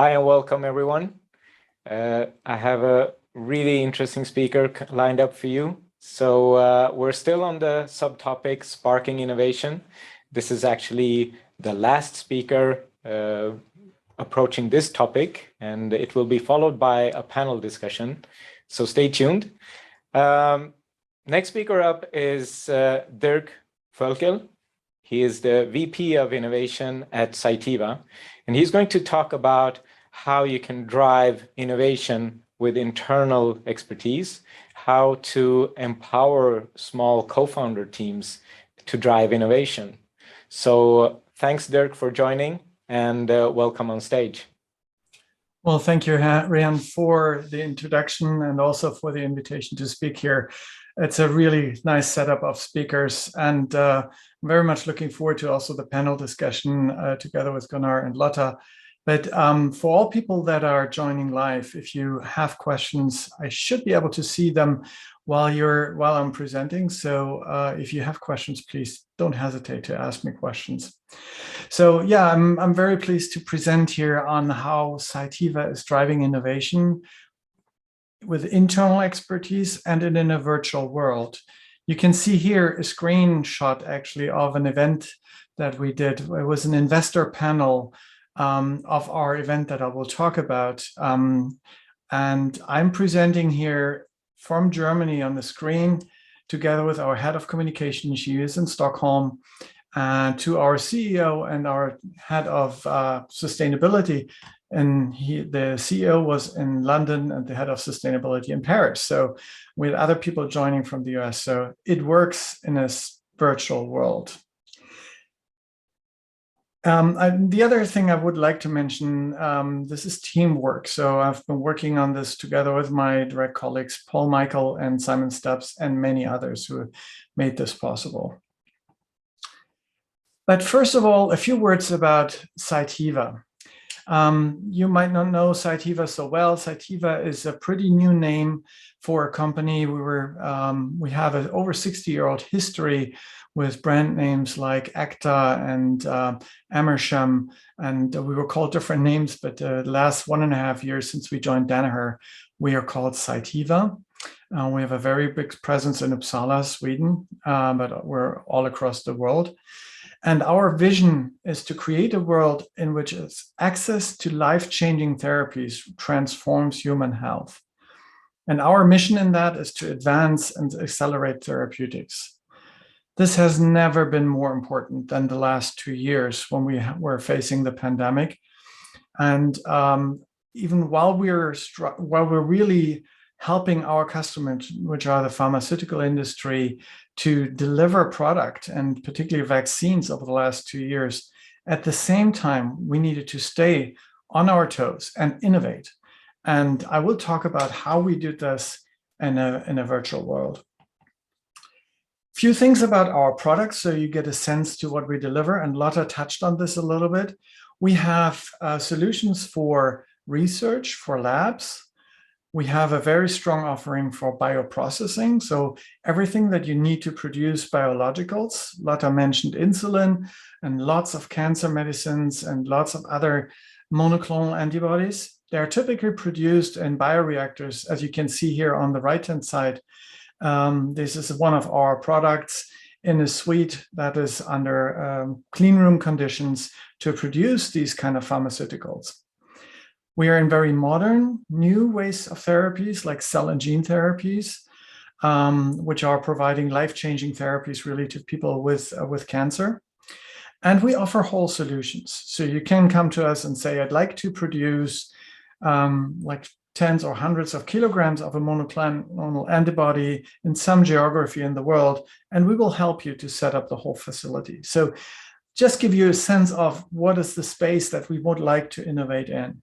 Hi and welcome everyone. I have a really interesting speaker lined up for you. So we're still on the subtopic sparking innovation. This is actually the last speaker approaching this topic, and it will be followed by a panel discussion. So stay tuned. Next speaker up is Dirk Voelkel. He is the VP of Innovation at Cytiva, and he's going to talk about how you can drive innovation with internal expertise, how to empower small co-founder teams to drive innovation. So thanks, Dirk, for joining, and welcome on stage. Well, thank you, Rian, for the introduction and also for the invitation to speak here. It's a really nice setup of speakers, and I'm very much looking forward to also the panel discussion together with Gunnar and Lotta. But for all people that are joining live, if you have questions, I should be able to see them while I'm presenting. So if you have questions, please don't hesitate to ask me questions. So yeah, I'm very pleased to present here on how Cytiva is driving innovation with internal expertise and in a virtual world. You can see here a screenshot actually of an event that we did. It was an investor panel of our event that I will talk about. And I'm presenting here from Germany on the screen together with our head of communication. She is in Stockholm, to our CEO and our head of sustainability. And the CEO was in London and the head of sustainability in Paris. So we had other people joining from the US. So it works in a virtual world. The other thing I would like to mention, this is teamwork. So I've been working on this together with my direct colleagues, Paul Michael and Simon Stubbs, and many others who have made this possible. But first of all, a few words about Cytiva. You might not know Cytiva so well. Cytiva is a pretty new name for a company. We have an over 60-year-old history with brand names like Acta and Amersham, and we were called different names, but the last 1.5 years since we joined Danaher, we are called Cytiva. We have a very big presence in Uppsala, Sweden, but we're all across the world. And our vision is to create a world in which access to life-changing therapies transforms human health. And our mission in that is to advance and accelerate therapeutics. This has never been more important than the last 2 years when we were facing the pandemic. And even while we're really helping our customers, which are the pharmaceutical industry, to deliver product and particularly vaccines over the last 2 years, at the same time, we needed to stay on our toes and innovate. And I will talk about how we did this in a virtual world. Few things about our products so you get a sense to what we deliver, and Lotta touched on this a little bit. We have solutions for research, for labs. We have a very strong offering for bioprocessing. So everything that you need to produce biologicals. Lotta mentioned insulin and lots of cancer medicines and lots of other monoclonal antibodies. They are typically produced in bioreactors, as you can see here on the right-hand side. This is one of our products in a suite that is under clean room conditions to produce these kind of pharmaceuticals. We are in very modern, new ways of therapies like cell and gene therapies, which are providing life-changing therapies really to people with cancer. And we offer whole solutions. So you can come to us and say, I'd like to produce like tens or hundreds of kilograms of a monoclonal antibody in some geography in the world, and we will help you to set up the whole facility. So just give you a sense of what is the space that we would like to innovate in.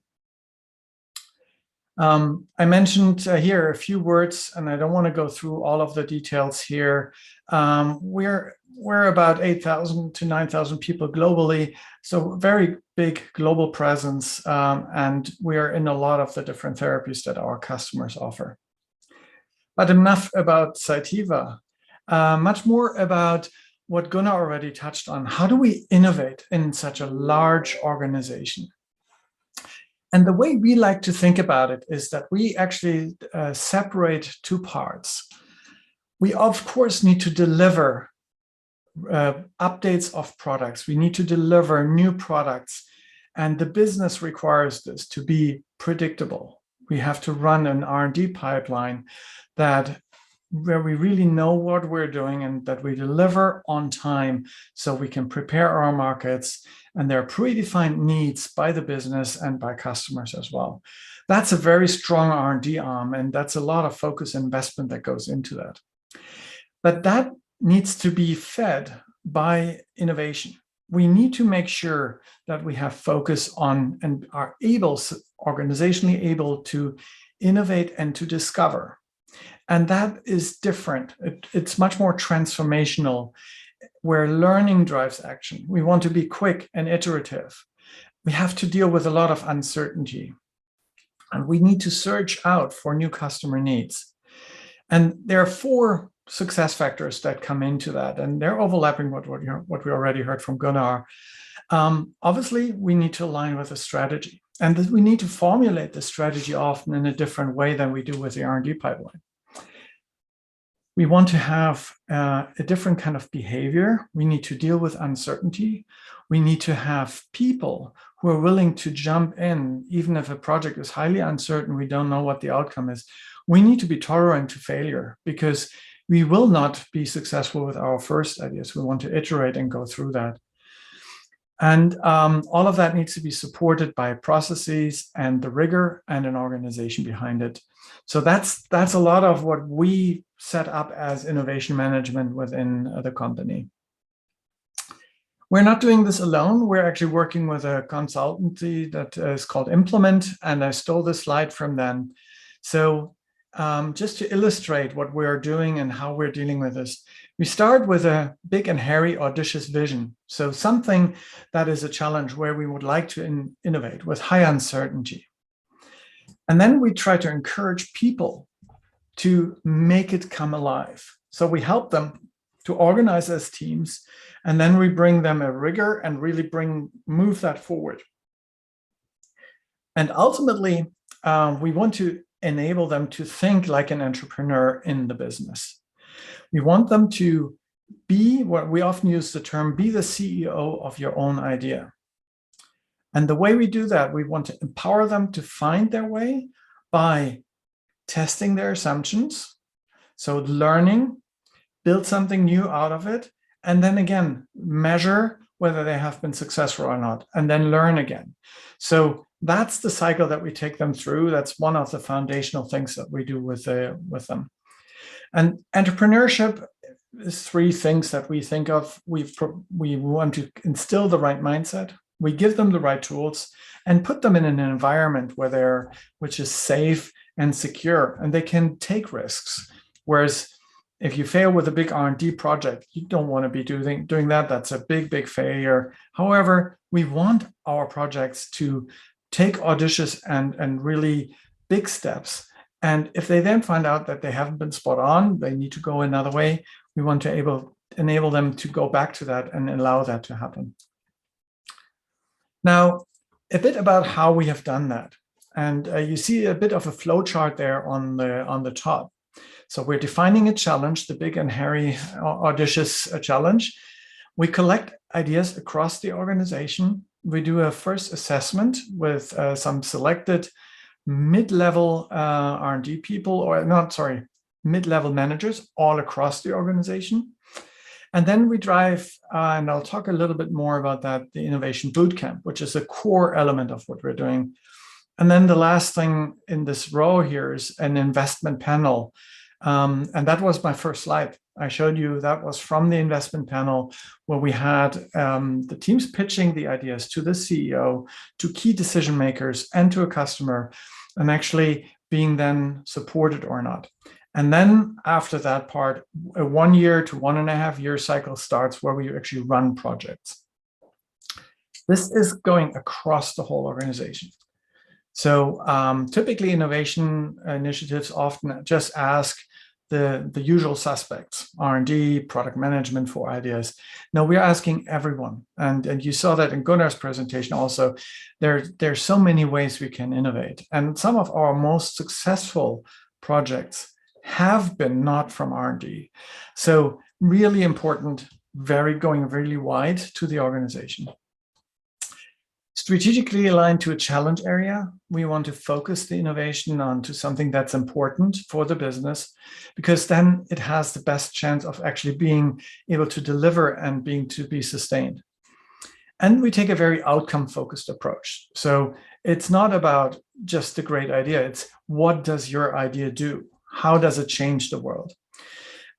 I mentioned here a few words, and I don't want to go through all of the details here. We're about 8,000 to 9,000 people globally, so very big global presence, and we are in a lot of the different therapies that our customers offer. But enough about Cytiva, much more about what Gunnar already touched on. How do we innovate in such a large organization? And the way we like to think about it is that we actually separate two parts. We, of course, need to deliver updates of products. We need to deliver new products. And the business requires this to be predictable. We have to run an R&D pipeline where we really know what we're doing and that we deliver on time so we can prepare our markets, and there are predefined needs by the business and by customers as well. That's a very strong R&D arm, and that's a lot of focus and investment that goes into that. But that needs to be fed by innovation. We need to make sure that we have focus on and are organizationally able to innovate and to discover. And that is different. It's much more transformational, where learning drives action. We want to be quick and iterative. We have to deal with a lot of uncertainty. And we need to search out for new customer needs. And there are 4 success factors that come into that, and they're overlapping what we already heard from Gunnar. Obviously, we need to align with a strategy, and we need to formulate the strategy often in a different way than we do with the R&D pipeline. We want to have a different kind of behavior. We need to deal with uncertainty. We need to have people who are willing to jump in, even if a project is highly uncertain, we don't know what the outcome is. We need to be tolerant to failure, because we will not be successful with our first ideas. We want to iterate and go through that. And all of that needs to be supported by processes and the rigor and an organization behind it. So that's a lot of what we set up as innovation management within the company. We're not doing this alone. We're actually working with a consultancy that is called Implement, and I stole this slide from them. So just to illustrate what we're doing and how we're dealing with this, we start with a big and hairy, audacious vision. So something that is a challenge where we would like to innovate with high uncertainty. And then we try to encourage people to make it come alive. So we help them to organize as teams, and then we bring them a rigor and really move that forward. And ultimately, we want to enable them to think like an entrepreneur in the business. We want them to be, what we often use the term, be the CEO of your own idea. And the way we do that, we want to empower them to find their way by testing their assumptions. So learning, build something new out of it, and then again, measure whether they have been successful or not, and then learn again. So that's the cycle that we take them through. That's one of the foundational things that we do with them. And entrepreneurship is 3 things that we think of. We want to instill the right mindset. We give them the right tools and put them in an environment which is safe and secure, and they can take risks. Whereas if you fail with a big R&D project, you don't want to be doing that. That's a big, big failure. However, we want our projects to take audacious and really big steps. And if they then find out that they haven't been spot on, they need to go another way, we want to enable them to go back to that and allow that to happen. Now, a bit about how we have done that. And you see a bit of a flow chart there on the top. So we're defining a challenge, the big and hairy, audacious challenge. We collect ideas across the organization. We do a first assessment with some selected mid-level R&D people, mid-level managers all across the organization. And then we drive, and I'll talk a little bit more about that, the Innovation Bootcamp, which is a core element of what we're doing. And then the last thing in this row here is an investment panel. And that was my first slide. I showed you that was from the investment panel, where we had the teams pitching the ideas to the CEO, to key decision makers, and to a customer, and actually being then supported or not. And then after that part, a 1 year to 1.5 year cycle starts, where we actually run projects. This is going across the whole organization. So typically innovation initiatives often just ask the usual suspects, R&D, product management for ideas. No, we're asking everyone. And you saw that in Gunnar's presentation also. There's so many ways we can innovate. And some of our most successful projects have been not from R&D. So really important, going really wide to the organization. Strategically aligned to a challenge area, we want to focus the innovation onto something that's important for the business, because then it has the best chance of actually being able to deliver and to be sustained. And we take a very outcome-focused approach. So it's not about just a great idea, it's what does your idea do? How does it change the world?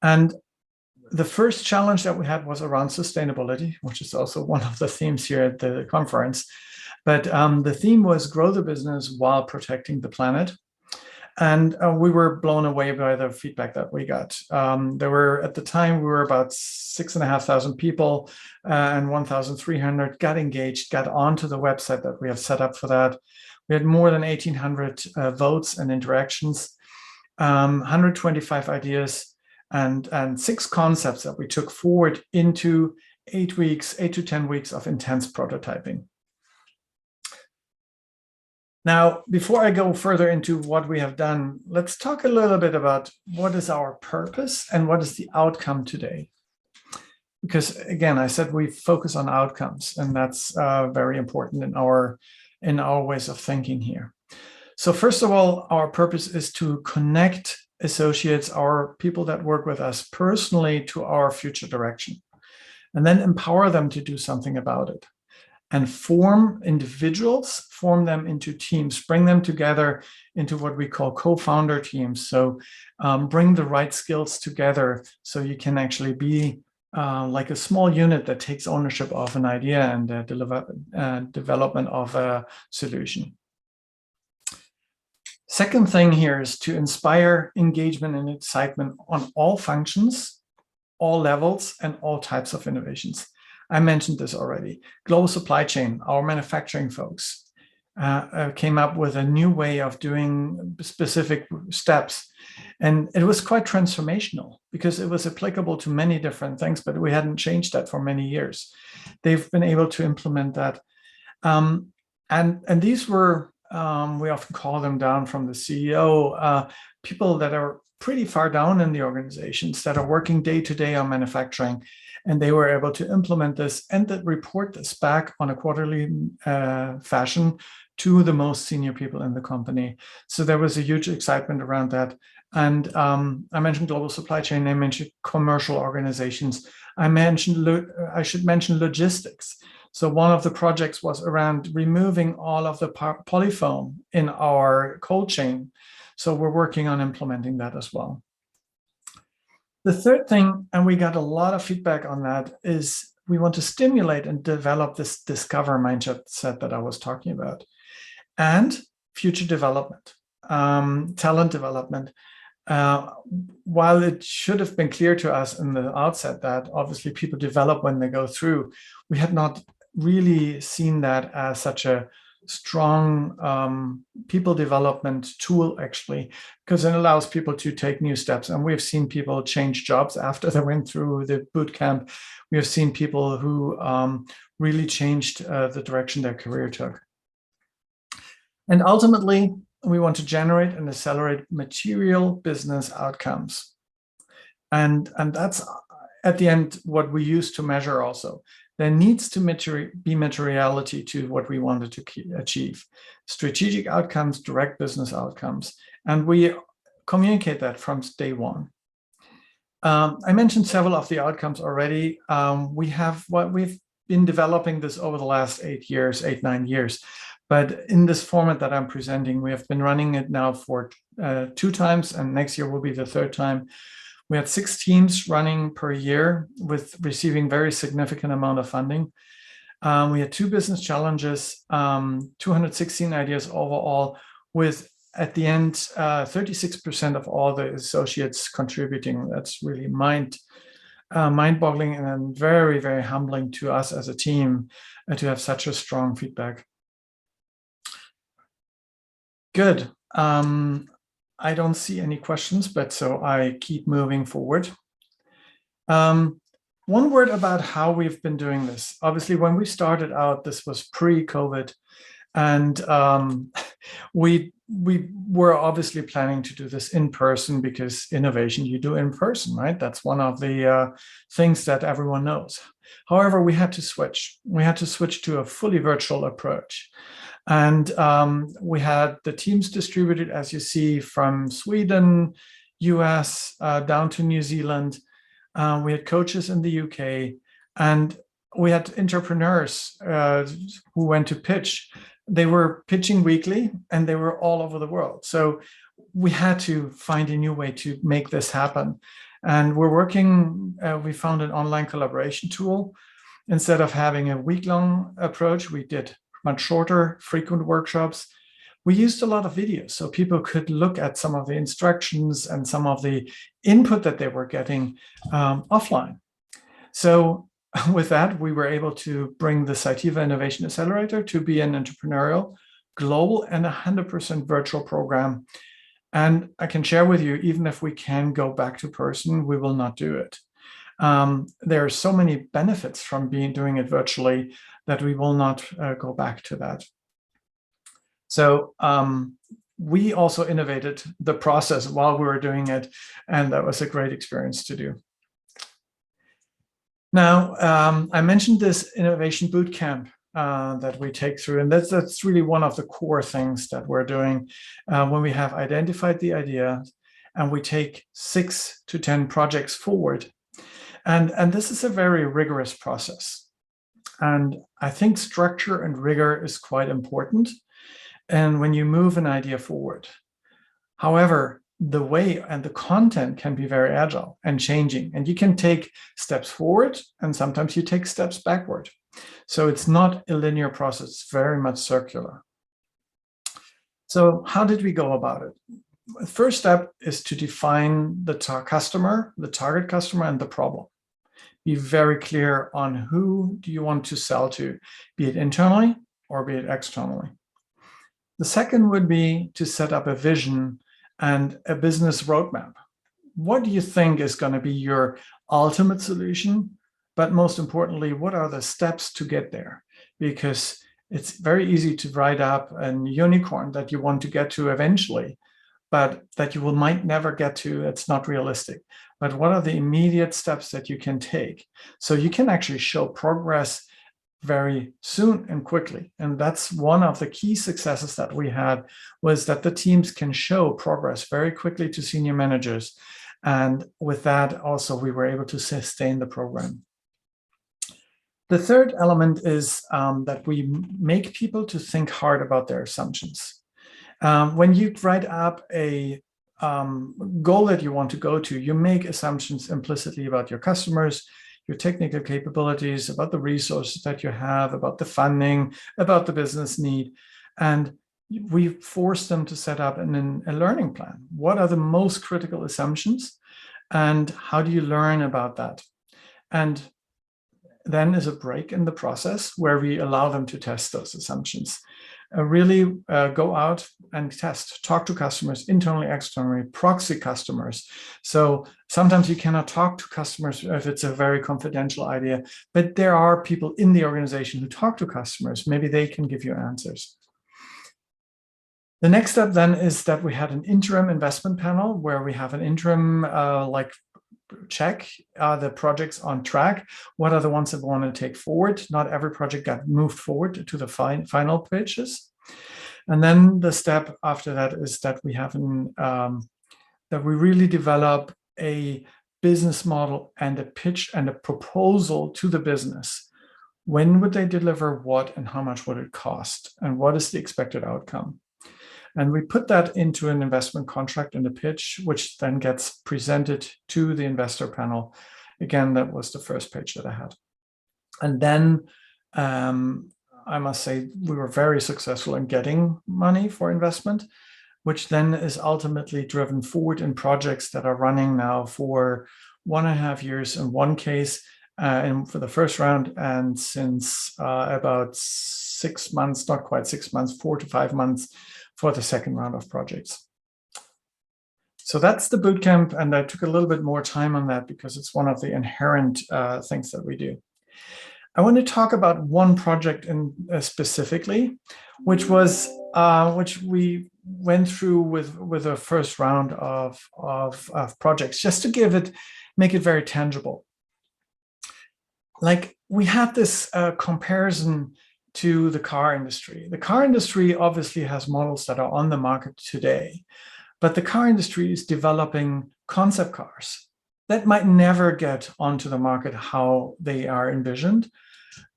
And the first challenge that we had was around sustainability, which is also one of the themes here at the conference. But the theme was grow the business while protecting the planet. And we were blown away by the feedback that we got. At the time, we were about 6,500 people and 1,300 got engaged, got onto the website that we have set up for that. We had more than 1,800 votes and interactions, 125 ideas, and 6 concepts that we took forward into 8 to 10 weeks of intense prototyping. Now, before I go further into what we have done, let's talk a little bit about what is our purpose and what is the outcome today. Because again, I said we focus on outcomes, and that's very important in our ways of thinking here. So first of all, our purpose is to connect associates, our people that work with us personally, to our future direction, and then empower them to do something about it. And form individuals, form them into teams, bring them together into what we call co-founder teams. So bring the right skills together so you can actually be like a small unit that takes ownership of an idea and development of a solution. Second thing here is to inspire engagement and excitement on all functions, all levels, and all types of innovations. I mentioned this already. Global supply chain, our manufacturing folks came up with a new way of doing specific steps. And it was quite transformational because it was applicable to many different things, but we hadn't changed that for many years. They've been able to implement that. And these were, we often call them down from the CEO, people that are pretty far down in the organizations that are working day to day on manufacturing. And they were able to implement this and report this back on a quarterly fashion to the most senior people in the company. So there was a huge excitement around that. And I mentioned global supply chain, I mentioned commercial organizations. I should mention logistics. So one of the projects was around removing all of the polyfoam in our cold chain. So we're working on implementing that as well. The third thing, and we got a lot of feedback on that, is we want to stimulate and develop this discover mindset that I was talking about, and future development, talent development. While it should have been clear to us in the outset that obviously people develop when they go through, we had not really seen that as such a strong people development tool, actually, because it allows people to take new steps. And we've seen people change jobs after they went through the boot camp. We have seen people who really changed the direction their career took. And ultimately, we want to generate and accelerate material business outcomes. And that's at the end what we use to measure also. There needs to be materiality to what we wanted to achieve. Strategic outcomes, direct business outcomes. And we communicate that from day one. I mentioned several of the outcomes already. We've been developing this over the last 8, 9 years. But in this format that I'm presenting, we have been running it now for 2 times, and next year will be the 3rd time. We had 6 teams running per year with receiving very significant amount of funding. We had 2 business challenges, 216 ideas overall, with at the end 36% of all the associates contributing. That's really mind-boggling and very, very humbling to us as a team to have such a strong feedback. Good. I don't see any questions, but so I keep moving forward. One word about how we've been doing this. Obviously, when we started out, this was pre-COVID, and we were obviously planning to do this in person, because innovation you do in person, right? That's one of the things that everyone knows. However, we had to switch. We had to switch to a fully virtual approach. And we had the teams distributed, as you see, from Sweden, US, down to New Zealand. We had coaches in the UK, and we had entrepreneurs who went to pitch. They were pitching weekly, and they were all over the world. So we had to find a new way to make this happen. And we're working, we found an online collaboration tool. Instead of having a week-long approach, we did much shorter, frequent workshops. We used a lot of videos, so people could look at some of the instructions and some of the input that they were getting offline. So with that, we were able to bring the Cytiva Innovation Accelerator to be an entrepreneurial, global, and 100% virtual program. And I can share with you, even if we can go back to person, we will not do it. There are so many benefits from doing it virtually that we will not go back to that. So we also innovated the process while we were doing it, and that was a great experience to do. Now, I mentioned this innovation bootcamp that we take through, and that's really one of the core things that we're doing when we have identified the idea, and we take 6 to 10 projects forward. And this is a very rigorous process. And I think structure and rigor is quite important. And when you move an idea forward, however, the way and the content can be very agile and changing, and you can take steps forward and sometimes you take steps backward. So it's not a linear process, it's very much circular. So how did we go about it? The first step is to define the customer, the target customer, and the problem. Be very clear on who do you want to sell to, be it internally or be it externally. The second would be to set up a vision and a business roadmap. What do you think is going to be your ultimate solution? But most importantly, what are the steps to get there? Because it's very easy to write up a unicorn that you want to get to eventually, but that you might never get to. It's not realistic. But what are the immediate steps that you can take? So you can actually show progress very soon and quickly. And that's one of the key successes that we had, was that the teams can show progress very quickly to senior managers. And with that, also, we were able to sustain the program. The third element is that we make people to think hard about their assumptions. When you write up a goal that you want to go to, you make assumptions implicitly about your customers, your technical capabilities, about the resources that you have, about the funding, about the business need. And we force them to set up a learning plan. What are the most critical assumptions? And how do you learn about that? And then is a break in the process where we allow them to test those assumptions. Really go out and test, talk to customers, internally, externally, proxy customers. So sometimes you cannot talk to customers if it's a very confidential idea, but there are people in the organization who talk to customers. Maybe they can give you answers. The next step then is that we had an interim investment panel where we have an interim check, are the projects on track? What are the ones that we want to take forward? Not every project got moved forward to the final pitches. And then the step after that is that we have that we really develop a business model and a pitch and a proposal to the business. When would they deliver what, and how much would it cost? And what is the expected outcome? And we put that into an investment contract and a pitch, which then gets presented to the investor panel. Again, that was the first page that I had. And then I must say we were very successful in getting money for investment, which then is ultimately driven forward in projects that are running now for 1.5 years in one case, and for the first round, and since about 6 months, not quite 6 months, 4 to 5 months, for the second round of projects. So that's the bootcamp, and I took a little bit more time on that because it's one of the inherent things that we do. I want to talk about one project specifically, which we went through with a first round of projects, just to make it very tangible. Like, we had this comparison to the car industry. The car industry obviously has models that are on the market today, but the car industry is developing concept cars that might never get onto the market how they are envisioned.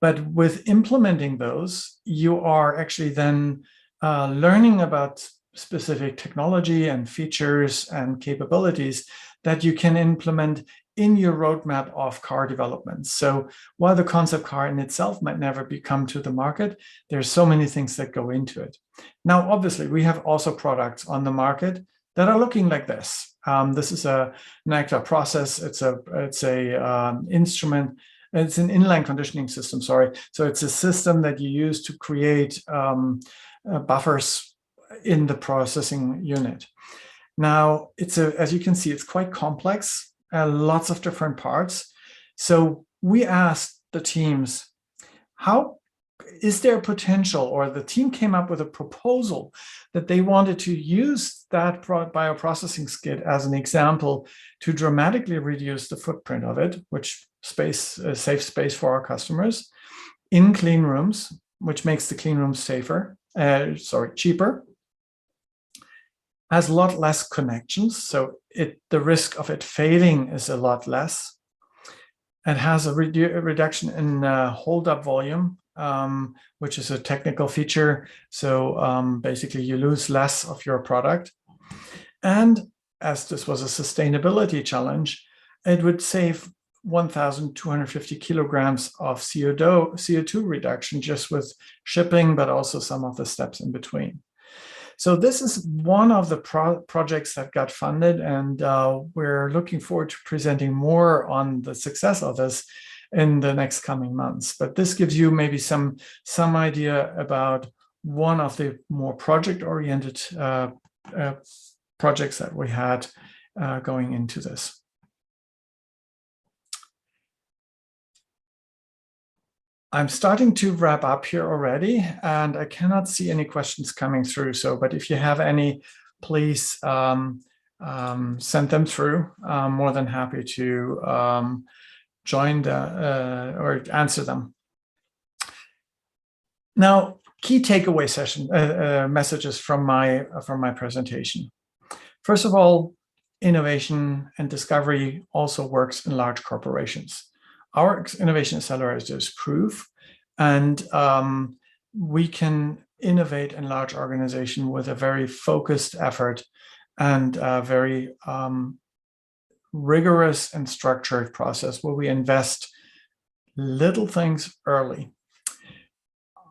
But with implementing those, you are actually then learning about specific technology and features and capabilities that you can implement in your roadmap of car development. So while the concept car in itself might never come to the market, there's so many things that go into it. Now, obviously, we have also products on the market that are looking like this. This is an BioProcess. It's a instrument. It's an inline conditioning system, sorry. So it's a system that you use to create buffers in the processing unit. Now, as you can see, it's quite complex, lots of different parts. So we asked the teams, how is there potential, or the team came up with a proposal that they wanted to use that bioprocessing skid as an example to dramatically reduce the footprint of it, which saves space for our customers in clean rooms, which makes the clean rooms cheaper, has a lot less connections, so the risk of it failing is a lot less. It has a reduction in hold-up volume, which is a technical feature. So basically, you lose less of your product. And as this was a sustainability challenge, it would save 1,250 kilograms of CO2 reduction just with shipping, but also some of the steps in between. So this is one of the projects that got funded, and we're looking forward to presenting more on the success of this in the next coming months. But this gives you maybe some idea about one of the more project-oriented projects that we had going into this. I'm starting to wrap up here already, and I cannot see any questions coming through. But if you have any, please send them through. I'm more than happy to join or answer them. Now, key takeaway messages from my presentation. First of all, innovation and discovery also works in large corporations. Our innovation accelerator is proof, and we can innovate in large organizations with a very focused effort and a very rigorous and structured process where we invest little things early.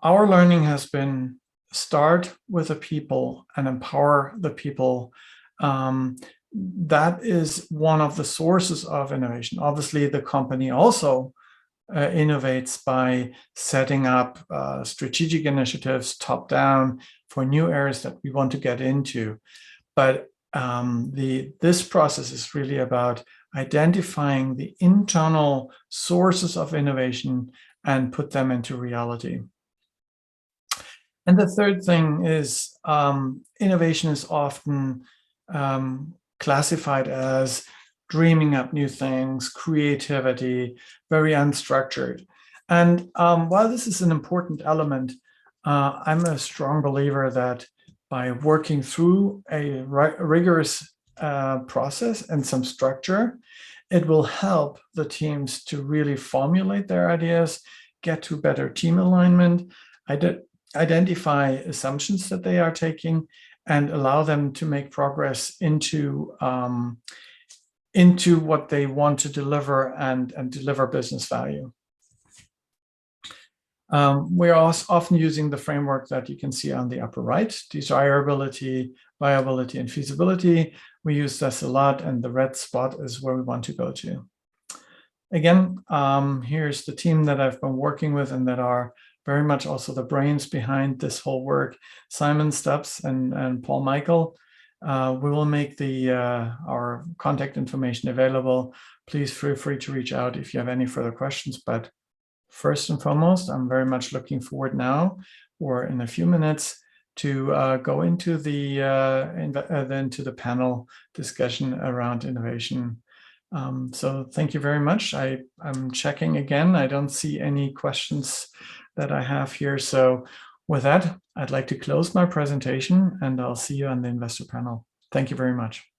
Our learning has been start with the people and empower the people. That is one of the sources of innovation. Obviously, the company also innovates by setting up strategic initiatives top down for new areas that we want to get into. But this process is really about identifying the internal sources of innovation and put them into reality. And the third thing is innovation is often classified as dreaming up new things, creativity, very unstructured. And while this is an important element, I'm a strong believer that by working through a rigorous process and some structure, it will help the teams to really formulate their ideas, get to better team alignment, identify assumptions that they are taking, and allow them to make progress into what they want to deliver and deliver business value. We're also often using the framework that you can see on the upper right: desirability, viability, and feasibility. We use this a lot, and the red spot is where we want to go to. Again, here's the team that I've been working with and that are very much also the brains behind this whole work: Simon Stubbs and Paul Michael. We will make our contact information available. Please feel free to reach out if you have any further questions. But first and foremost, I'm very much looking forward now, or in a few minutes, to go into the panel discussion around innovation. So thank you very much. I'm checking again. I don't see any questions that I have here. So with that, I'd like to close my presentation, and I'll see you on the investor panel. Thank you very much.